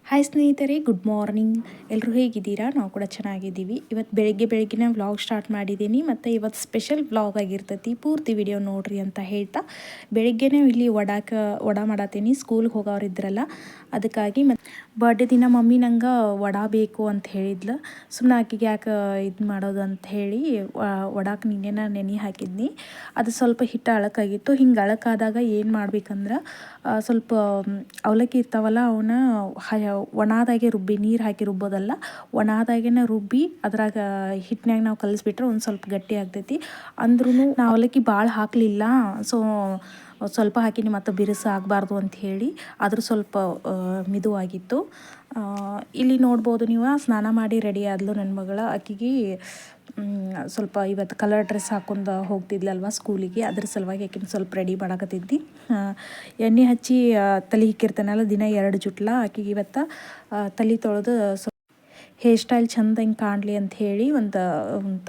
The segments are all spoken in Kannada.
ಹಾಯ್ ಸ್ನೇಹಿತರೆ, ಗುಡ್ ಮಾರ್ನಿಂಗ್. ಎಲ್ಲರೂ ಹೇಗಿದ್ದೀರಾ? ನಾವು ಕೂಡ ಚೆನ್ನಾಗಿದ್ದೀವಿ. ಇವತ್ತು ಬೆಳಗ್ಗೆನೇ ವ್ಲಾಗ್ ಸ್ಟಾರ್ಟ್ ಮಾಡಿದ್ದೀನಿ ಮತ್ತು ಇವತ್ತು ಸ್ಪೆಷಲ್ ವ್ಲಾಗ್ ಆಗಿರ್ತೈತಿ. ಪೂರ್ತಿ ವಿಡಿಯೋ ನೋಡ್ರಿ ಅಂತ ಹೇಳ್ತಾ ಬೆಳಗ್ಗೆನೇ ಇಲ್ಲಿ ವಡ ಮಾಡತ್ತೀನಿ. ಸ್ಕೂಲ್ಗೆ ಹೋಗೋರು ಇದ್ರಲ್ಲ, ಅದಕ್ಕಾಗಿ ಮತ್ತು ಬರ್ಡೇ ದಿನ ಮಮ್ಮಿ ನಂಗೆ ವಡ ಬೇಕು ಅಂತ ಹೇಳಿದ್ಲು. ಸುಮ್ಮನೆ ಆಕೆಗೆ ಯಾಕೆ ಇದು ಮಾಡೋದು ಅಂತ ಹೇಳಿ ವಡಾಕ್ಕೆ ನಿನ್ನೆನ ನೆನೆ ಹಾಕಿದ್ನಿ. ಅದು ಸ್ವಲ್ಪ ಹಿಟ್ಟು ಅಳಕಾಗಿತ್ತು. ಹಿಂಗೆ ಅಳಕಾದಾಗ ಏನು ಮಾಡ್ಬೇಕಂದ್ರೆ ಸ್ವಲ್ಪ ಅವಲಕ್ಕಿ ಇರ್ತಾವಲ್ಲ, ಅವನ್ನ ಒಣದಾಗೆ ರುಬ್ಬಿ, ನೀರು ಹಾಕಿ ರುಬ್ಬೋದಲ್ಲ, ಒಣದಾಗೆ ರುಬ್ಬಿ ಅದ್ರಾಗ ಹಿಟ್ಟಿನಾಗ ನಾವು ಕಲಿಸ್ಬಿಟ್ರೆ ಒಂದು ಸ್ವಲ್ಪ ಗಟ್ಟಿ ಆಗ್ತೈತಿ. ಅಂದ್ರೂ ನಾವು ಅವಲಕ್ಕಿ ಭಾಳ ಹಾಕಲಿಲ್ಲ, ಸೊ ಸ್ವಲ್ಪ ಹಾಕಿನಿ ಮತ್ತು ಬಿರುಸು ಆಗಬಾರ್ದು ಅಂತ ಹೇಳಿ. ಆದರೂ ಸ್ವಲ್ಪ ಮಿದುವಾಗಿತ್ತು. ಇಲ್ಲಿ ನೋಡ್ಬೋದು ನೀವು, ಸ್ನಾನ ಮಾಡಿ ರೆಡಿ ಆದಳು ನನ್ನ ಮಗಳು. ಆಕೆಗೆ ಸ್ವಲ್ಪ ಇವತ್ತು ಕಲರ್ ಡ್ರೆಸ್ ಹಾಕೊಂಡು ಹೋಗ್ತಿದ್ಲಲ್ವ ಸ್ಕೂಲಿಗೆ, ಅದ್ರ ಸಲುವಾಗಿ ಆಕಿನ ಸ್ವಲ್ಪ ರೆಡಿ ಮಾಡಕತ್ತಿದ್ದಿ. ಎಣ್ಣೆ ಹಚ್ಚಿ ತಲೆ ಹಿಕ್ಕಿರ್ತಾನಲ್ಲ ದಿನ 2 ಜುಟ್ಲ. ಆಕೆಗೆ ಇವತ್ತು ತಲೆ ತೊಳೆದು ಹೇರ್ ಸ್ಟೈಲ್ ಚಂದ ಹಿಂಗೆ ಕಾಣಲಿ ಅಂತ ಹೇಳಿ ಒಂದು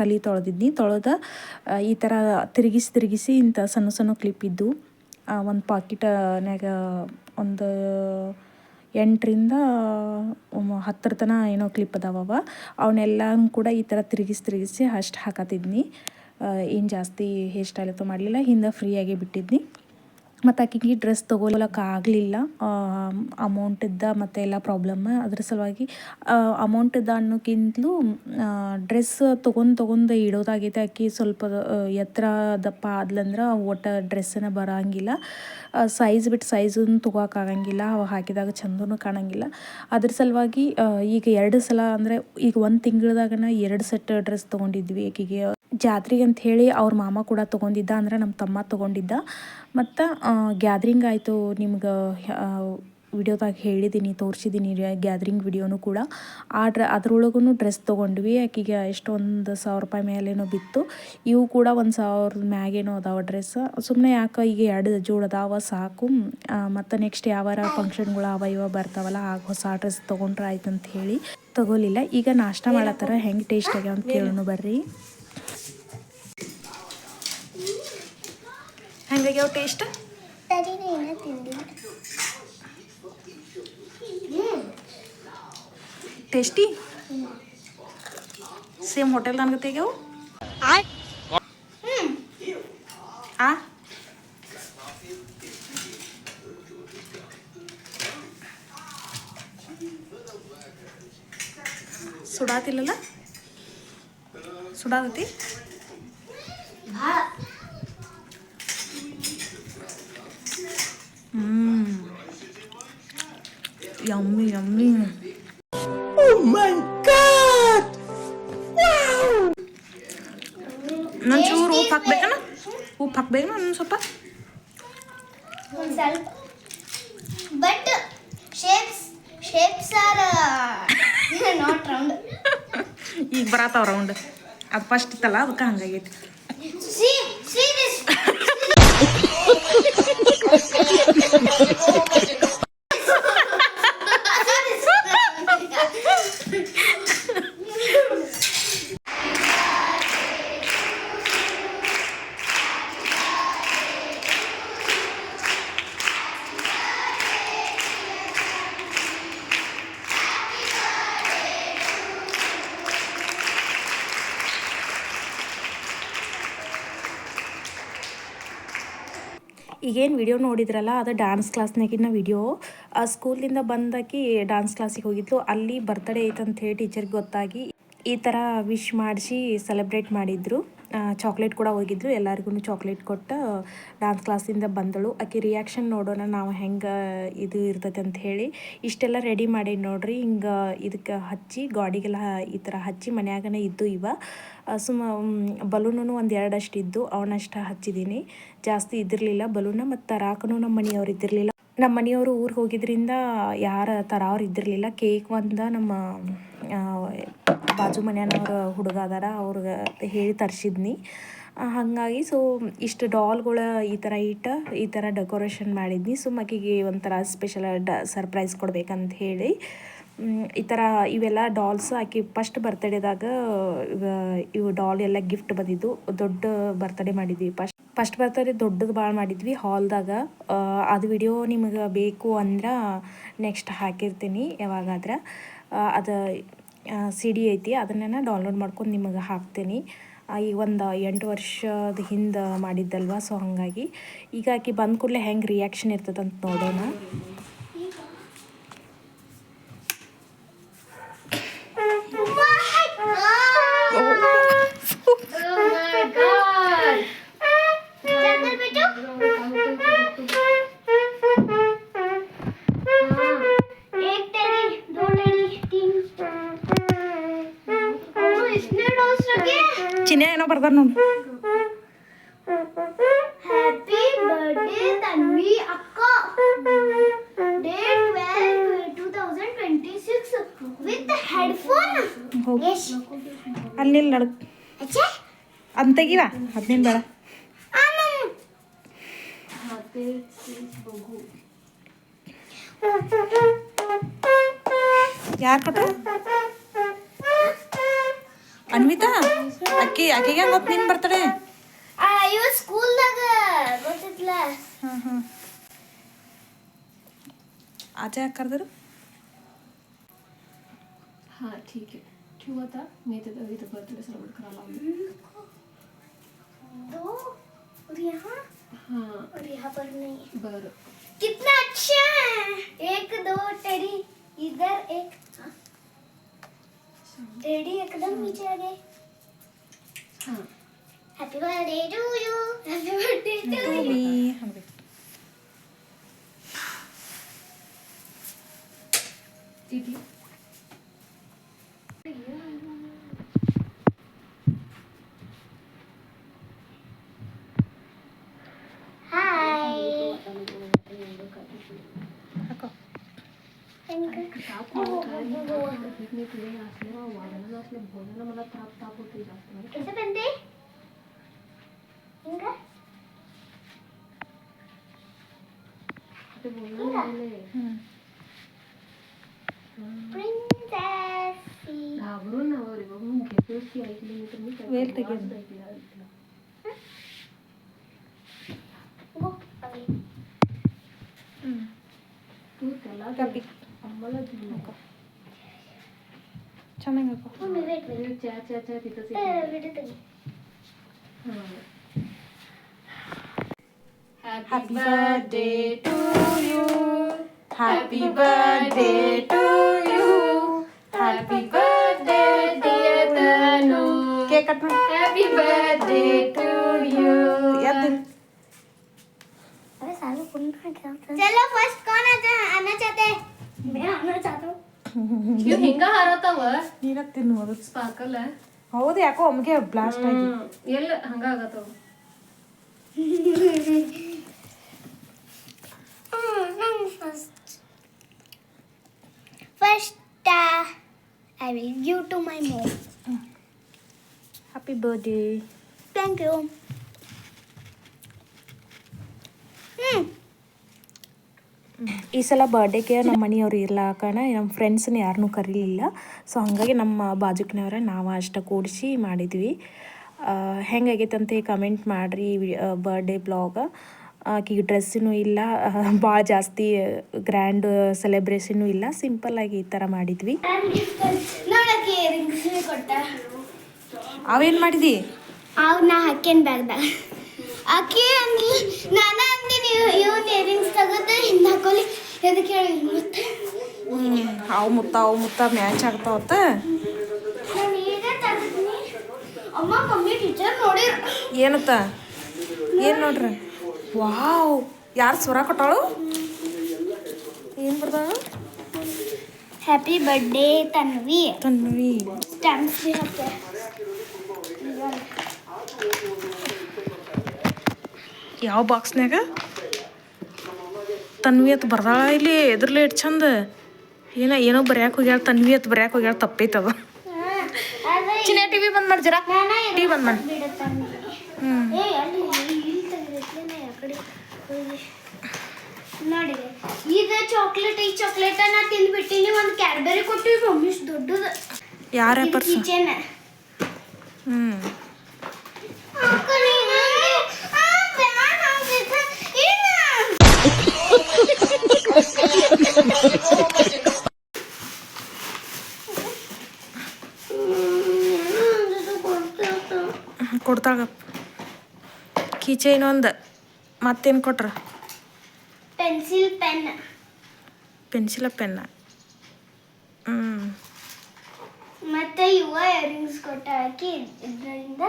ತಲೆ ತೊಳೆದ ಈ ಥರ ತಿರುಗಿಸಿ ಇಂಥ ಸಣ್ಣ ಕ್ಲಿಪ್ ಇದ್ದು ಒಂದು ಪಾಕಿಟ್ನಾಗ ಒಂದು 8ರಿಂದ 10 ತನಕ ಏನೋ ಕ್ಲಿಪ್ ಅದಾವವ. ಅವನ್ನೆಲ್ಲ ಕೂಡ ಈ ಥರ ತಿರುಗಿಸಿ ಅಷ್ಟು ಹಾಕತ್ತಿದ್ನಿ. ಏನು ಜಾಸ್ತಿ ಹೇರ್ ಸ್ಟೈಲ್ ಅಂತೂ ಮಾಡಲಿಲ್ಲ, ಹಿಂದೆ ಫ್ರೀಯಾಗಿ ಬಿಟ್ಟಿದ್ನಿ. ಮತ್ತು ಆಕೆಗೆ ಡ್ರೆಸ್ ತೊಗೊಳಕ್ಕೆ ಆಗಲಿಲ್ಲ, ಅಮೌಂಟಿದ್ದ ಮತ್ತು ಎಲ್ಲ ಪ್ರಾಬ್ಲಮ್. ಅದ್ರ ಸಲುವಾಗಿ ಅಮೌಂಟಿದ್ದ ಅನ್ನೋಕ್ಕಿಂತಲೂ ಡ್ರೆಸ್ ತೊಗೊಂಡು ಇಡೋದಾಗೈತೆ. ಆಕೆ ಸ್ವಲ್ಪ ಎತ್ತರ ದಪ್ಪ ಆದ್ಲಂದ್ರೆ ಒಟ್ಟು ಡ್ರೆಸ್ಸನ್ನ ಬರೋಂಗಿಲ್ಲ. ಸೈಜ್ ಬಿಟ್ಟು ಸೈಜನ್ನು ತೊಗೋಕ್ಕಾಗಂಗಿಲ್ಲ, ಅವು ಹಾಕಿದಾಗ ಚಂದೂ ಕಾಣಂಗಿಲ್ಲ. ಅದ್ರ ಸಲುವಾಗಿ ಈಗ 2 ಸಲ ಅಂದರೆ ಈಗ 1 ತಿಂಗಳದಾಗನ 2 ಸೆಟ್ ಡ್ರೆಸ್ ತೊಗೊಂಡಿದ್ವಿ ಆಕೆಗೆ. ಜಾತ್ರೆಗೆ ಅಂತ ಹೇಳಿ ಅವ್ರ ಮಾಮ ಕೂಡ ತೊಗೊಂಡಿದ್ದ, ಅಂದ್ರೆ ನಮ್ಮ ತಮ್ಮ ತೊಗೊಂಡಿದ್ದ. ಮತ್ತು ಗ್ಯಾದ್ರಿಂಗ್ ಆಯಿತು, ನಿಮ್ಗೆ ವಿಡಿಯೋದಾಗ ಹೇಳಿದ್ದೀನಿ, ತೋರಿಸಿದ್ದೀನಿ ಗ್ಯಾದ್ರಿಂಗ್ ವಿಡಿಯೋನು ಕೂಡ. ಅದ್ರೊಳಗೂ ಡ್ರೆಸ್ ತೊಗೊಂಡ್ವಿ. ಆಕೆಗೆ ಎಷ್ಟೊಂದು 1000 ರೂಪಾಯಿ ಮೇಲೇನೋ ಬಿತ್ತು. ಇವು ಕೂಡ 1000 ಮ್ಯಾಗೇನೋ ಅದಾವ ಡ್ರೆಸ್. ಸುಮ್ಮನೆ ಯಾಕೆ ಈಗ 2 ಜೋಡು ಅದಾವ ಸಾಕು. ಮತ್ತು ನೆಕ್ಸ್ಟ್ ಯಾವಾರ ಫಂಕ್ಷನ್ಗಳು ಇವ ಬರ್ತಾವಲ್ಲ, ಆಗ ಹೊಸ ಡ್ರೆಸ್ ತೊಗೊಂಡ್ರೆ ಆಯ್ತು ಅಂತ ಹೇಳಿ ತೊಗೋಲಿಲ್ಲ. ಈಗ ನಾಷ್ಟ ಮಾಡತ್ತಾರ, ಹೆಂಗೆ ಟೇಸ್ಟ್ ಆಗ್ಯಾವ ಅಂತ ಕೇಳೋಣ ಬರ್ರಿ. ಹೆಂಗಾಗ್ಯಾವ ಟೇಸ್ಟ್? ಟೇಸ್ಟಿ, ಸೇಮ್ ಹೋಟೆಲ್ ನನಗೆ ತೆಗ್ಯಾವು. ಸುಡಾತಿಲ್ಲಲ್ಲ, ಸುಡಾತೈತಿ. Yummy yummy. Oh my God! Wow! ನಾನು ಚೂರು ಉಪ್ಪು ಹಾಕ್ಬೇಕನ? ಉಪ್ಪು ಹಾಕ್ಬೇಕನ ನಾನು ಸ್ವಲ್ಪ? ಒಂದು ಸ್ವಲ್ಪ. But shapes are not round. ಈಗ ಬರತ್ತಾವ ರೌಂಡ್. ಅದು ಫಸ್ಟ್ ಇತ್ತಲ್ಲ, ಅದಕ್ಕೆ ಹಂಗಾಗೈತಿ. See this. ಈಗೇನು ವಿಡಿಯೋ ನೋಡಿದ್ರಲ್ಲ, ಅದು ಡ್ಯಾನ್ಸ್ ಕ್ಲಾಸ್ನಾಗಿನ ವಿಡಿಯೋ. ಸ್ಕೂಲಿಂದ ಬಂದಾಕಿ ಡ್ಯಾನ್ಸ್ ಕ್ಲಾಸಿಗೆ ಹೋಗಿದ್ಲು. ಅಲ್ಲಿ ಬರ್ತ್ಡೇ ಐತಂತ ಹೇಳಿ ಟೀಚರ್ಗೆ ಗೊತ್ತಾಗಿ ಈ ಥರ ವಿಶ್ ಮಾಡಿಸಿ ಸೆಲೆಬ್ರೇಟ್ ಮಾಡಿದ್ರು. ಚಾಕ್ಲೇಟ್ ಕೂಡ ಹೋಗಿದ್ರು, ಎಲ್ಲರಿಗೂ ಚಾಕ್ಲೇಟ್ ಕೊಟ್ಟು ಡ್ಯಾನ್ಸ್ ಕ್ಲಾಸಿಂದ ಬಂದಳು. ಆಕೆ ರಿಯಾಕ್ಷನ್ ನೋಡೋಣ ನಾವು ಹೆಂಗೆ ಇದು ಇರ್ತೈತೆ ಅಂತ ಹೇಳಿ. ಇಷ್ಟೆಲ್ಲ ರೆಡಿ ಮಾಡಿ ನೋಡ್ರಿ. ಹಿಂಗೆ ಇದಕ್ಕೆ ಹಚ್ಚಿ ಗಾಡಿಗೆಲ್ಲ ಈ ಥರ ಹಚ್ಚಿ ಮನ್ಯಾಗನೇ ಇದ್ದು ಬಲೂನು ಒಂದು 2 ಅಷ್ಟು ಇದ್ದು, ಅವನಷ್ಟು ಹಚ್ಚಿದ್ದೀನಿ. ಜಾಸ್ತಿ ಇದ್ದಿರಲಿಲ್ಲ ಬಲೂನ. ಮತ್ತು ತರಾಕನು ನಮ್ಮ ಮನೆಯವ್ರು ಇದ್ದಿರಲಿಲ್ಲ. ನಮ್ಮ ಮನೆಯವರು ಊರಿಗೆ ಹೋಗಿದ್ರಿಂದ ಯಾರ ತರಾವ್ರು ಇದ್ದಿರಲಿಲ್ಲ. ಕೇಕ್ ಒಂದು ನಮ್ಮ ಬಾಜು ಮನೆಯವ್ರ ಹುಡುಗ ಅದಾರ, ಅವ್ರಿಗೆ ಹೇಳಿ ತರಿಸಿದ್ನಿ. ಹಾಗಾಗಿ ಇಷ್ಟು ಡಾಲ್ಗಳ ಈ ಥರ ಈ ಥರ ಡೆಕೋರೇಷನ್ ಮಾಡಿದ್ನಿ. ಆಕೆಗೆ ಒಂಥರ ಸ್ಪೆಷಲ್ ಸರ್ಪ್ರೈಸ್ ಕೊಡ್ಬೇಕಂತ ಹೇಳಿ ಈ ಥರ ಇವೆಲ್ಲ ಡಾಲ್ಸ್ ಆಕೆ ಫಸ್ಟ್ ಬರ್ತಡೇದಾಗ ಇವು ಡಾಲ್ ಎಲ್ಲ ಗಿಫ್ಟ್ ಬಂದಿದ್ದು. ದೊಡ್ಡ ಬರ್ತಡೇ ಮಾಡಿದ್ವಿ ಫಸ್ಟ್ ಬರ್ತಡೇ ದೊಡ್ಡದು ಭಾಳ ಮಾಡಿದ್ವಿ ಹಾಲ್ದಾಗ. ಅದು ವಿಡಿಯೋ ನಿಮಗೆ ಬೇಕು ಅಂದ್ರೆ ನೆಕ್ಸ್ಟ್ ಹಾಕಿರ್ತೀನಿ ಯಾವಾಗಾದ್ರೆ. ಅದು CD ಐತಿ, ಅದನ್ನು ಡೌನ್ಲೋಡ್ ಮಾಡ್ಕೊಂಡು ನಿಮಗೆ ಹಾಕ್ತೀನಿ. ಈಗ ಒಂದು 8 ವರ್ಷದ ಹಿಂದೆ ಮಾಡಿದ್ದಲ್ವ, ಸೊ ಹಾಗಾಗಿ ಈಗ ಆಕಿ ಬಂದ ಕೂಡಲೇ ಹೆಂಗೆ ರಿಯಾಕ್ಷನ್ ಇರ್ತದಂತ ನೋಡೋಣ. ಚಿನ್ನ ಏನೋ ಬರ್ತಾರ ನೋಡಿ. ಹ್ಯಾಪಿ ಬರ್ಡೇ ತನ್ವಿ ಅಕ್ಕ. Date 12/2026 with headphone. ಅಲ್ಲಿ ನಡ್ ಅಂತ ತೆಗಿವ ಹದಿನೇನು ಬೇಡ. ಯಾರು ಕೊಟ್ಟ? ಅನ್ವಿತಾ ಆಕೆಗೆ ಗೊತ್ತು ನೀನು ಬರ್ತಡೆ. ಇವ ಸ್ಕೂಲ್ದಾಗ ಗೊತ್ತಿತ್ತಲ್ಲ. ಹಾಂ आजा कर दो. हाँ ठीक है, क्यों बता? मैं तो अभी तक बर्थडे सेलिब्रेट करा लाऊंगी. दो और यहाँ हाँ और यहाँ पर नहीं. बर कितना अच्छा है. 1 2 टेडी इधर एक. टेडी एकदम नीचे आ गए. हाँ happy birthday to you. Happy birthday to you. दीदी हाय. कैसे बनते? इनका princess. घाबरून ना रे बाबा, मी घेतोच की ऐकली मी तर मी काय वेल तेगे. गो अभी. तू त्याला कपी आम्हाला देऊ नका. ಚೆನ್ನಾಗಿ मम्मी वेट वेट. च्या च्या च्या तिथंच वीडियो तरी. Happy birthday to you. Happy birthday to you. Happy birthday dear Tanu. Cake cut. Happy birthday to you. याद अरे सालों कौन क्या? चलो फर्स्ट कौन आना चाहते हैं? मैं आना चाहता हूँ. ಇವ್ ಹಿಂಗ ಹಾರತಾವ ನೀರ ತಿನ್ನುವುದು. ಸ್ಪಾರ್ಕಲ್. ಹೌದು, ಯಾಕೋ ಒಮ್ಗೆ ಬ್ಲಾಸ್ಟ್ ಆಗಿ ಎಲ್ಲ ಹಂಗ ಆಗತಾವ. First, I will give to my mom. Happy birthday. Thank you. ಈ ಸಲ ಬರ್ಡೇಗೆ ನಮ್ಮ ಮನೆಯವ್ರು ಇರ್ಲಾಕಣ ನಮ್ಮ ಫ್ರೆಂಡ್ಸ್ನ ಯಾರನ್ನೂ ಕರೀಲಿಲ್ಲ. ಸೊ ಹಾಗಾಗಿ ನಮ್ಮ ಬಾಜುಕಿನವ್ರೆ ನಾವು ಅಷ್ಟ ಕೂಡಿಸಿ ಮಾಡಿದ್ವಿ. ಹೆಂಗಾಗೈತೆ ಅಂತ ಕಮೆಂಟ್ ಮಾಡಿರಿ. ಬರ್ಡೇ ಬ್ಲಾಗ್ ಆಕಿಗೆ ಡ್ರೆಸ್ಸೂ ಇಲ್ಲ, ಭಾಳ ಜಾಸ್ತಿ ಗ್ರ್ಯಾಂಡ್ ಸೆಲೆಬ್ರೇಷನ್ನು ಇಲ್ಲ, ಸಿಂಪಲ್ಲಾಗಿ ಈ ಥರ ಮಾಡಿದ್ವಿ. ನೋಡಕ್ಕೆ ರಿಂಗ್ಸ್ ಕೊಟ್ಟ. ಅವೇನು ಮಾಡಿದಿ? ಅವ್ನ ಹಾಕೇನ್ ಬ್ಯಾಗ್ದಾಗ ಆಕೆ ಅಂದ್ಲಿ. ನಾನು ಅಂದಿನಿ ಇವನ್ ಇಯರಿಂಗ್ಸ್ ತಗೋತ ಹಿಂದೆ ಹಾಕೋಲಿ ಎದಕ್ಕೆ ಹೇಳಿ ಮತ್ತೆ. ಅವು ಮುತ್ತ ಮ್ಯಾಚ್ ಆಗ್ತಾವತ್ತ. ನಾನು ಈಗ ತಗದ್ನಿ. ಅಮ್ಮ ಮಮ್ಮಿ ಟೀಚರ್ ನೋಡಿರ್. ಏನತ್ತ? ಏನು ನೋಡ್ರಿ? ವಾವ್, ಯಾರು ಸ್ವರ ಕೊಟ್ಟಾಳು? ಏನು ಬರ್ತಾವ? Happy birthday Tanvi. Tanvi stamps ಭೀ ಹಾಕ್ತಾರೆ. ಯಾವ ಬಾಕ್ಸ್ನ್ಯಾಗ ತನ್ವಿ ಅಂತ ಬರ್ದಾಳ ಇಲ್ಲಿ ಎದ್ರಲ್ಲೇ ಇಟ್ಟು ಚಂದ. ಏನೋ ಬರ್ಯಾಕೆ ಹೋಗ್ಯಾಳ ತನ್ವಿ ಅಂತ ಬರ್ಯಾಕೆ ಹೋಗ್ಯಾಳ. ತಪ್ಪೈತದ. ಚಿನ್ನ ಟಿ ವಿ ಬಂದ್ ಮಾಡಿ ಜರ. ಟಿ ವಿ ಬಂದ್ ಮಾಡಿ. ನೋಡಿ ಇದು ಚಾಕ್ಲೇಟ್. ಈ ಚಾಕ್ಲೇಟ್ ನಾ ತಿಂದ್ಬಿಟ್ಟಿನಿ. ಒಂದು ಕ್ಯಾಡ್ಬರಿ ಕೊಟ್ಟಿವಿ ಮಮ್ಮಿ ದೊಡ್ಡದು. ಯಾರ ಪರ್ಸ್? ಕಿಚನ್. ಕೊಡ್ತಾಳ ಕೀಚೈನ್ ಒಂದು ಮತ್ತೇನು ಕೊಟ್ರ ಪೆನ್ಸಿಲ್ ಪೆನ್ ಪೆನ್ಸಿಲ ಪೆನ್ನ ಮತ್ತೆ ಇವ ಇಯರಿಂಗ್ಸ್ ಕೊಟ್ಟ ಹಾಕಿ ಇದರಿಂದ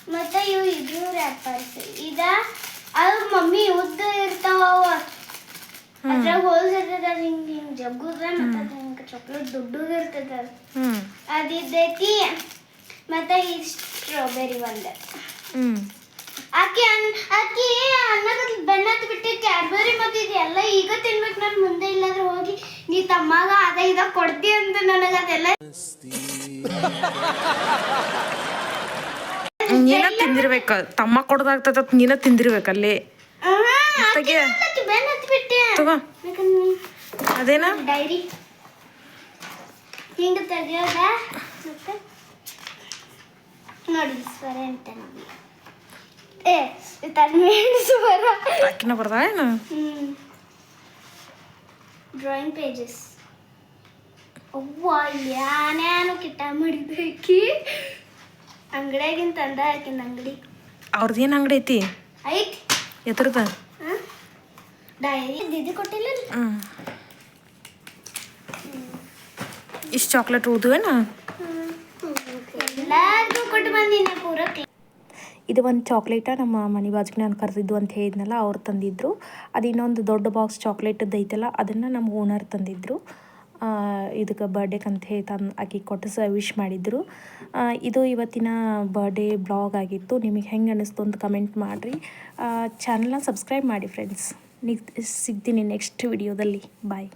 ಮತ್ತೆ ಇದು ರ್ಯಾಪರ್ಸ್ ಇದ ಅದು ಮಮ್ಮಿ ಉದ್ದ ಇರ್ತಾವ ಅದ್ರಾಗ ಹೋಲ್ಸ್ ಇರ್ತದ ಹಿಂಗ್ ಹಿಂಗ್ ಜಗ್ಗುದ ಮತ್ತೆ ಹಿಂಗ ಚಾಕ್ಲೇಟ್ ದೊಡ್ಡದು ಇರ್ತದ ಅದಿದ್ದೈತಿ ಮತ್ತೆ ಈ ಸ್ಟ್ರಾಬೆರಿ ಒಂದ ಆಕಿ ಅನ್ನದ ಬೆನ್ನತ್ ಬಿಟ್ಟು ಕ್ಯಾಡ್ಬರಿ ಮತ್ತೆ ಇದೆಲ್ಲ ಈಗ ತಿನ್ಬೇಕು ನಾನು ಮುಂದೆ ಇಲ್ಲಾದ್ರೆ ಹೋಗಿ ನೀ ತಮ್ಮಾಗ ಅದ ಇದ ಕೊಡ್ತಿ ಅಂತ ನನಗ ಅದೆಲ್ಲ ನೀನ ತಿಂದಿರ್ಬೇಕ ತಮ್ಮ ಕೊಡದಾಗ್ತದ ನೀನ ತಿಂದಿರ್ಬೇಕಲ್ಲಿ ತಗೋ ಅದೇನ ಡೈರಿ ಹಿಂಗ ತೆಗಿಯೋದ ಮತ್ತೆ ನೋಡಿ ಸ್ವರ ಅಂತ ನೋಡಿ ಸ್ವರ ಆಕಿನ ಬರ್ದ ಏನು ಡ್ರಾಯಿಂಗ್ ಪೇಜಸ್ ಅವ್ವ ಯಾನ್ಯಾನು ಕಿಟ್ಟ ಮಾಡಿದ್ದಕ್ಕಿ ಅಂಗಡಿಯಾಗಿನ ತಂದ ಹಾಕಿನ ಅಂಗಡಿ ಅವ್ರದ್ದೇನು ಅಂಗಡಿ ಐತಿ ಐತಿ ಎದ್ರದ ಡೈರಿ ದಿದಿ ಕೊಟ್ಟಿಲ್ಲ ಇಷ್ಟು ಚಾಕ್ಲೇಟ್ ಉಳ್ದುವೇನ ಎಲ್ಲಾರ್ಗೂ ಕೊಟ್ಟು ಬಂದಿನಿ ಪೂರ ಇದು ಒಂದು ಚಾಕ್ಲೇಟ ನಮ್ಮ ಮನೆ ಬಾಜುಗೆ ನಾನು ಕರೆದಿದ್ದು ಅಂತ ಹೇಳಿದ್ನಲ್ಲ ಅವ್ರು ತಂದಿದ್ರು ಅದು ಇನ್ನೊಂದು ದೊಡ್ಡ ಬಾಕ್ಸ್ ಚಾಕ್ಲೇಟದ್ದು ಐತಲ್ಲ ಅದನ್ನು ನಮ್ಮ ಓನರ್ ತಂದಿದ್ರು ಇದಕ್ಕೆ ಬರ್ಡೇಕಂತ ಹೇಳಿ ಆಕಿ ಕೊಟ್ಟು ವಿಶ್ ಮಾಡಿದ್ರು ಇದು ಇವತ್ತಿನ ಬರ್ಡೇ ಬ್ಲಾಗ್ ಆಗಿತ್ತು ನಿಮಗೆ ಹೆಂಗೆ ಅನ್ನಿಸ್ತು ಅಂತ ಕಮೆಂಟ್ ಮಾಡಿರಿ ಚಾನಲ್ನ ಸಬ್ಸ್ಕ್ರೈಬ್ ಮಾಡಿ ಫ್ರೆಂಡ್ಸ್ ಸಿಗ್ತೀನಿ ನೆಕ್ಸ್ಟ್ ವಿಡಿಯೋದಲ್ಲಿ ಬಾಯ್